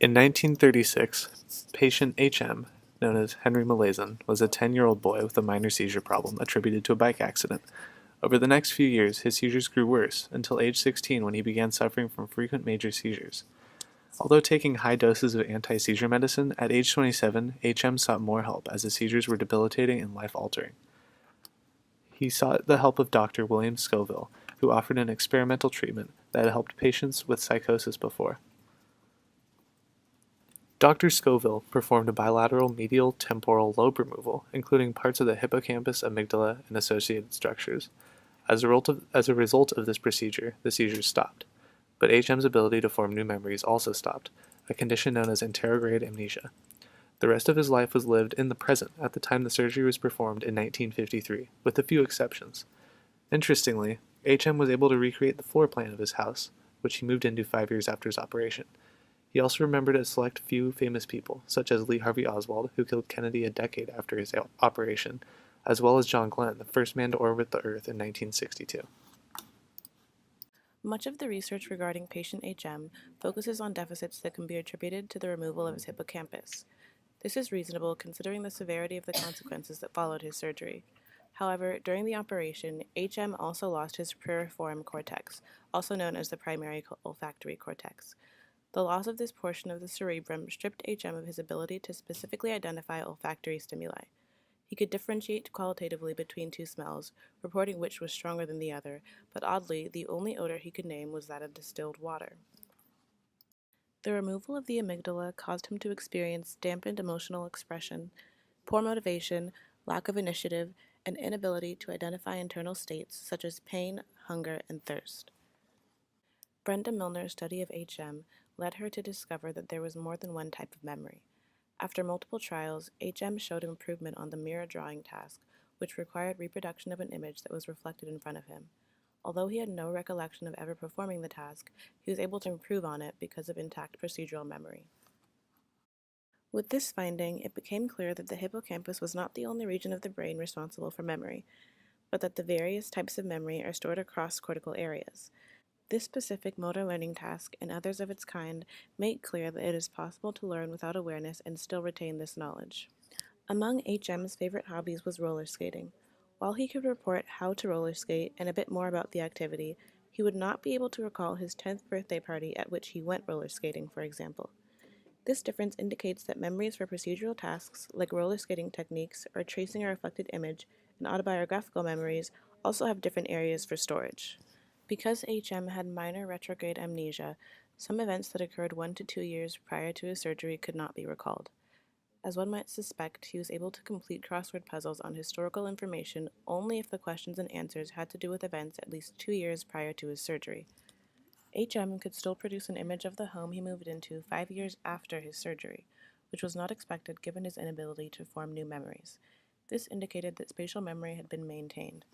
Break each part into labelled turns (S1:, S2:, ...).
S1: In 1936, patient H.M., known as Henry Malazan, was a 10-year-old boy with a minor seizure problem attributed to a bike accident. Over the next few years, his seizures grew worse, until age 16 when he began suffering from frequent major seizures. Although taking high doses of anti-seizure medicine, at age 27, H.M. sought more help as his seizures were debilitating and life-altering. He sought the help of Dr. William Scoville, who offered an experimental treatment that had helped patients with psychosis before. Dr. Scoville performed a bilateral medial temporal lobe removal, including parts of the hippocampus, amygdala, and associated structures. As a result of this procedure, the seizures stopped. But H.M.'s ability to form new memories also stopped, a condition known as anterograde amnesia. The rest of his life was lived in the present at the time the surgery was performed in 1953, with a few exceptions. Interestingly, H.M. was able to recreate the floor plan of his house, which he moved into 5 years after his operation. He also remembered a select few famous people, such as Lee Harvey Oswald, who killed Kennedy a decade after his operation, as well as John Glenn, the first man to orbit the Earth in 1962.
S2: Much of the research regarding patient HM focuses on deficits that can be attributed to the removal of his hippocampus. This is reasonable considering the severity of the consequences that followed his surgery. However, during the operation, HM also lost his piriform cortex, also known as the primary olfactory cortex. The loss of this portion of the cerebrum stripped HM of his ability to specifically identify olfactory stimuli. He could differentiate qualitatively between two smells, reporting which was stronger than the other, but oddly, the only odor he could name was that of distilled water. The removal of the amygdala caused him to experience dampened emotional expression, poor motivation, lack of initiative, and inability to identify internal states such as pain, hunger, and thirst. Brenda Milner's study of HM led her to discover that there was more than one type of memory. After multiple trials, HM showed improvement on the mirror drawing task, which required reproduction of an image that was reflected in front of him. Although he had no recollection of ever performing the task, he was able to improve on it because of intact procedural memory. With this finding, it became clear that the hippocampus was not the only region of the brain responsible for memory, but that the various types of memory are stored across cortical areas. This specific motor learning task and others of its kind make clear that it is possible to learn without awareness and still retain this knowledge. Among HM's favorite hobbies was roller skating. While he could report how to roller skate and a bit more about the activity, he would not be able to recall his 10th birthday party at which he went roller skating, for example. This difference indicates that memories for procedural tasks like roller skating techniques or tracing a reflected image and autobiographical memories also have different areas for storage. Because HM had minor retrograde amnesia, some events that occurred 1 to 2 years prior to his surgery could not be recalled. As one might suspect, he was able to complete crossword puzzles on historical information only if the questions and answers had to do with events at least 2 years prior to his surgery. HM could still produce an image of the home he moved into 5 years after his surgery, which was not expected given his inability to form new memories. This indicated that spatial memory had been maintained.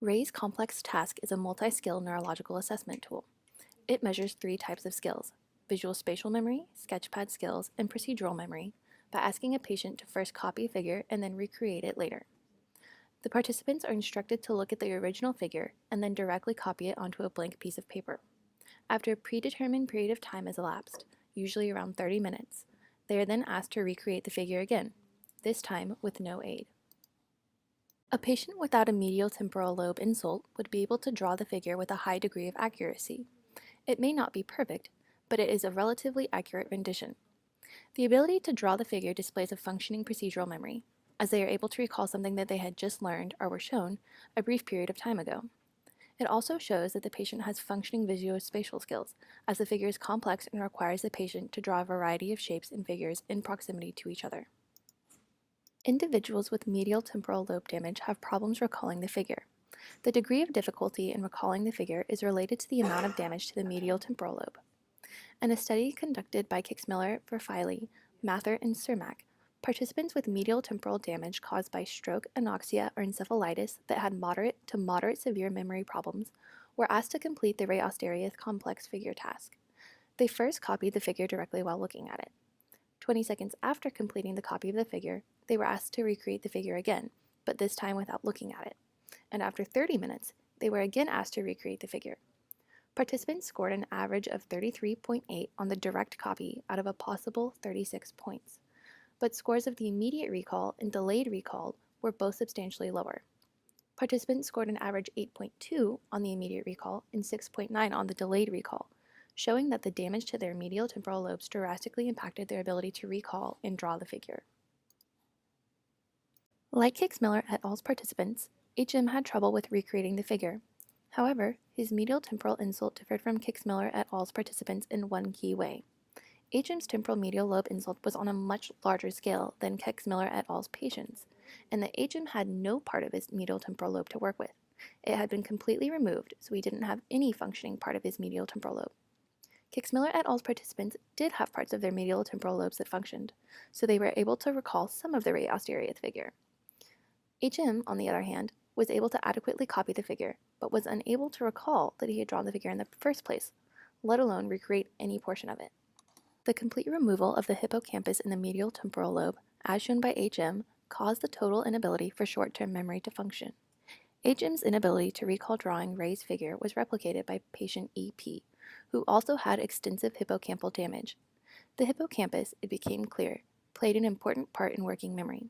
S3: Ray's complex task is a multi-skill neurological assessment tool. It measures 3 types of skills: visual spatial memory, sketchpad skills, and procedural memory, by asking a patient to first copy a figure and then recreate it later. The participants are instructed to look at the original figure and then directly copy it onto a blank piece of paper. After a predetermined period of time has elapsed, usually around 30 minutes, they are then asked to recreate the figure again, this time with no aid. A patient without a medial temporal lobe insult would be able to draw the figure with a high degree of accuracy. It may not be perfect, but it is a relatively accurate rendition. The ability to draw the figure displays a functioning procedural memory, as they are able to recall something that they had just learned or were shown a brief period of time ago. It also shows that the patient has functioning visuospatial skills, as the figure is complex and requires the patient to draw a variety of shapes and figures in proximity to each other. Individuals with medial temporal lobe damage have problems recalling the figure. The degree of difficulty in recalling the figure is related to the amount of damage to the medial temporal lobe. In a study conducted by Kixmiller, Verfiley, Mather, and Cermak, participants with medial temporal damage caused by stroke, anoxia, or encephalitis that had moderate to moderate severe memory problems were asked to complete the Ray Asterius complex figure task. They first copied the figure directly while looking at it. 20 seconds after completing the copy of the figure, they were asked to recreate the figure again, but this time without looking at it. And after 30 minutes, they were again asked to recreate the figure. Participants scored an average of 33.8 on the direct copy out of a possible 36 points, but scores of the immediate recall and delayed recall were both substantially lower. Participants scored an average 8.2 on the immediate recall and 6.9 on the delayed recall, showing that the damage to their medial temporal lobes drastically impacted their ability to recall and draw the figure. Like Hicks-Miller et al.'s participants, HM had trouble with recreating the figure. However, his medial temporal insult differed from Hicks-Miller et al.'s participants in one key way. HM's temporal medial lobe insult was on a much larger scale than Hicks-Miller et al.'s patients, and the HM had no part of his medial temporal lobe to work with. It had been completely removed, so he didn't have any functioning part of his medial temporal lobe. Hicks-Miller et al.'s participants did have parts of their medial temporal lobes that functioned, so they were able to recall some of the ray austeriath figure. HM, on the other hand, was able to adequately copy the figure, but was unable to recall that he had drawn the figure in the first place, let alone recreate any portion of it. The complete removal of the hippocampus in the medial temporal lobe, as shown by HM, caused the total inability for short-term memory to function. HM's inability to recall drawing Ray's figure was replicated by patient EP, who also had extensive hippocampal damage. The hippocampus, it became clear, played an important part in working memory.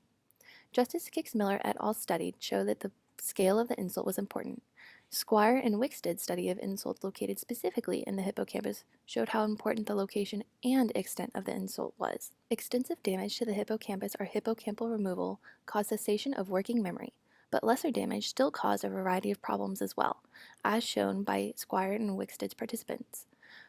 S3: Just as Hicks-Miller et al. Studied showed that the scale of the insult was important, Squire and Wickstead's study of insults located specifically in the hippocampus showed how important the location and extent of the insult was. Extensive damage to the hippocampus or hippocampal removal caused cessation of working memory, but lesser damage still caused a variety of problems as well, as shown by Squire and Wickstead's participants.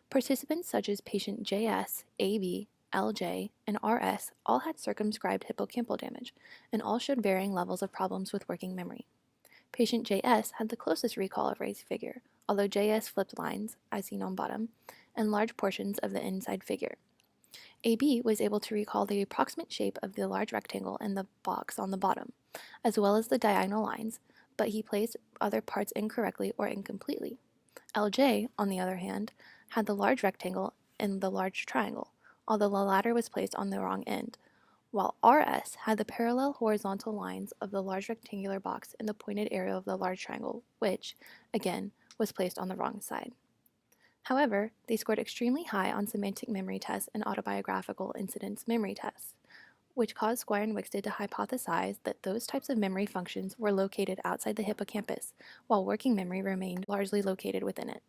S3: Participants such as patient JS, AB, LJ, and RS all had circumscribed hippocampal damage, and all showed varying levels of problems with working memory. Patient JS had the closest recall of Ray's figure, although JS flipped lines, as seen on bottom, and large portions of the inside figure. AB was able to recall the approximate shape of the large rectangle and the box on the bottom, as well as the diagonal lines, but he placed other parts incorrectly or incompletely. LJ, on the other hand, had the large rectangle and the large triangle, although the latter was placed on the wrong end, while RS had the parallel horizontal lines of the large rectangular box and the pointed area of the large triangle, which, again, was placed on the wrong side. However, they scored extremely high on semantic memory tests and autobiographical incidence memory tests, which caused Squire and Wickstead to hypothesize that those types of memory functions were located outside the hippocampus, while working memory remained largely located within it.